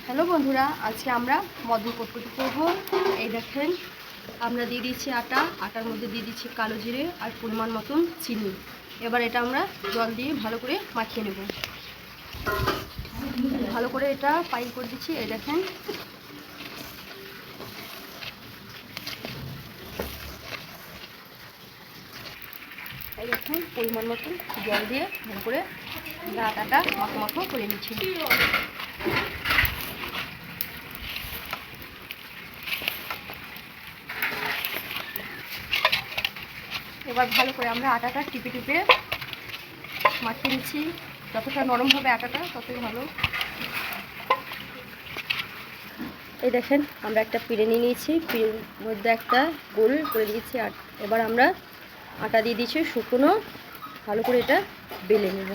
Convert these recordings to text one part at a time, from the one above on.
Hello বন্ধুরা, আজকে আমরা মটর কটকটি করব। এই দেখেন, আমরা দিয়ে দিচ্ছি আটার মধ্যে দিয়ে দিচ্ছি কালো জিরে আর পরিমাণ মতন চিনি। এবার এটা আমরা জল দিয়ে ভালো করে মাখিয়ে নেব। ভালো করে এটা পাইল করে দিচ্ছি। এই দেখেন, পরিমাণ মতন জল দিয়ে ভালো করে আটাটা মাখো মাখো করে নিচ্ছি। এবার ভালো করে আমরা আটাটা টিপে টিপে মাখিয়ে নিচ্ছি। যতটা নরম হবে আটাটা ততই ভালো। এই দেখেন, আমরা একটা পিড়ে নিয়ে নিয়েছি, পিড়ের মধ্যে একটা গোল করে দিয়েছি। আর এবার আমরা আটা দিয়ে দিয়েছি শুকনো, ভালো করে এটা বেলে নেব।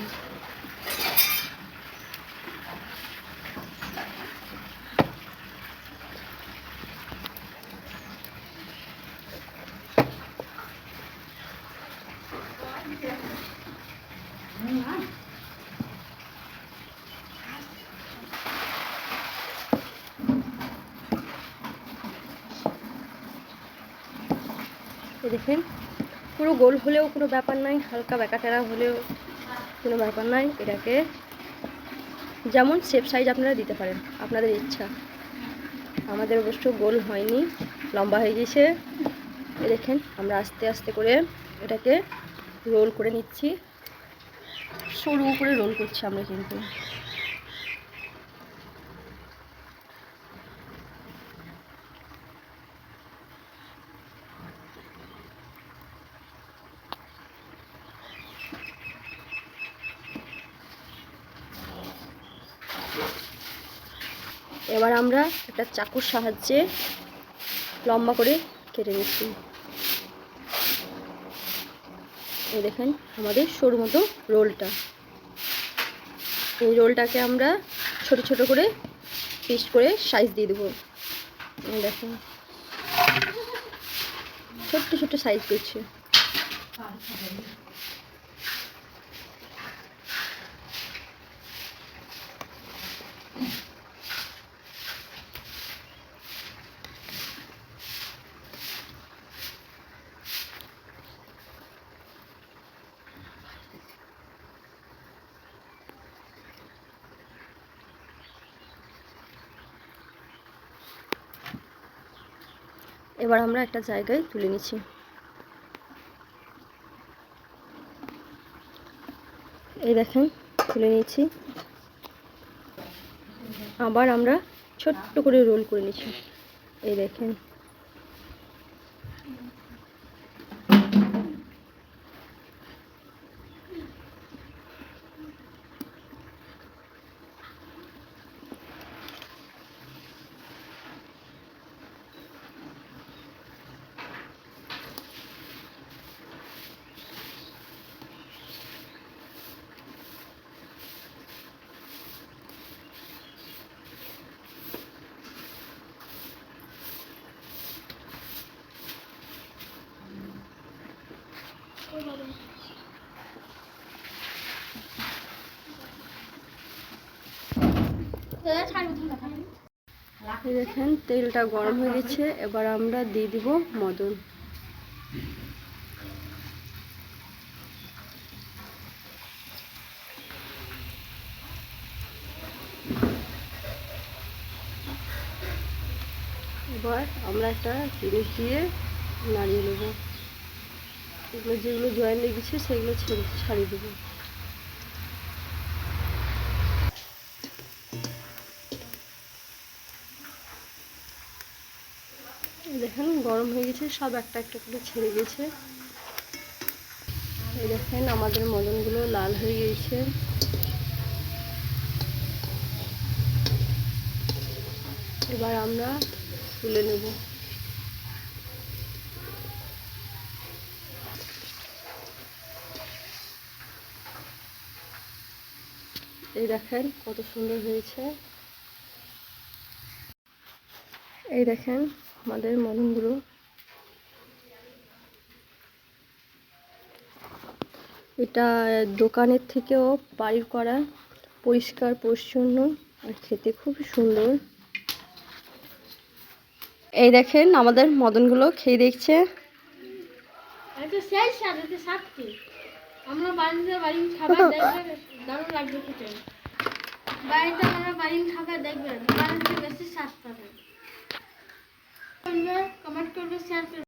দেখেন, পুরো গোল হলেও কোনো ব্যাপার নাই, হালকা ব্যাকাটেরা হলেও কোনো ব্যাপার নাই। এটাকে যেমন শেপ সাইজ আপনারা দিতে পারেন, আপনাদের ইচ্ছা। আমাদের অবশ্য গোল হয়নি, লম্বা হয়ে গেছে। দেখেন, আমরা আস্তে আস্তে করে এটাকে রোল করে নিচ্ছি। সরু করে রোল করছি আমরা কিন্তু। এবার আমরা একটা চাকুর সাহায্যে লম্বা করে কেটে নিচ্ছি। এই দেখেন আমাদের সরু মতো রোলটা। এই রোলটাকে আমরা ছোট ছোট করে পিস করে সাইজ দিয়ে দেবো। দেখেন, ছোট্ট ছোট্ট সাইজ করছে। এবার আমরা একটা জায়গায় তুলে নিচ্ছি। এই দেখেন, তুলে নিচ্ছি। আবার আমরা ছোট্ট করে রোল করে নিচ্ছি। এই দেখেন, দেখেন তেলটা গরম হয়ে গেছে। এবার আমরা দিয়ে দিব মদন। এবার আমরা একটা জিনিস দিয়ে নাড়িয়ে নেব। এগুলো যেগুলো জয়েন লেগেছে সেগুলো ছাড়িয়ে দেবো। দেখেন গরম হয়ে গেছে, সব একটা একটা করে ছেড়ে গেছে। এই দেখেন আমাদের মদনগুলো লাল হয়ে গেছে। এবার আমরা তুলে নেব। এই দেখেন কত সুন্দর হয়েছে। এই দেখেন আমাদের মদনগুলো। এটা দোকানের থেকেও বাড়ির করা, পরিষ্কার পরিচ্ছন্ন। আর খেতে খুবই সুন্দর। এই দেখেন আমাদের মদনগুলো খেয়ে দেখছে। আমরা বাড়ির খাবার দেখবেন, দারুণ লাগবে খেতে। বাড়িতে আমরা বাড়ির খাবার দেখবেন, বাড়িতে বেশি স্বাদ পাবেন। কমেন্ট করবে, শেয়ার করবে।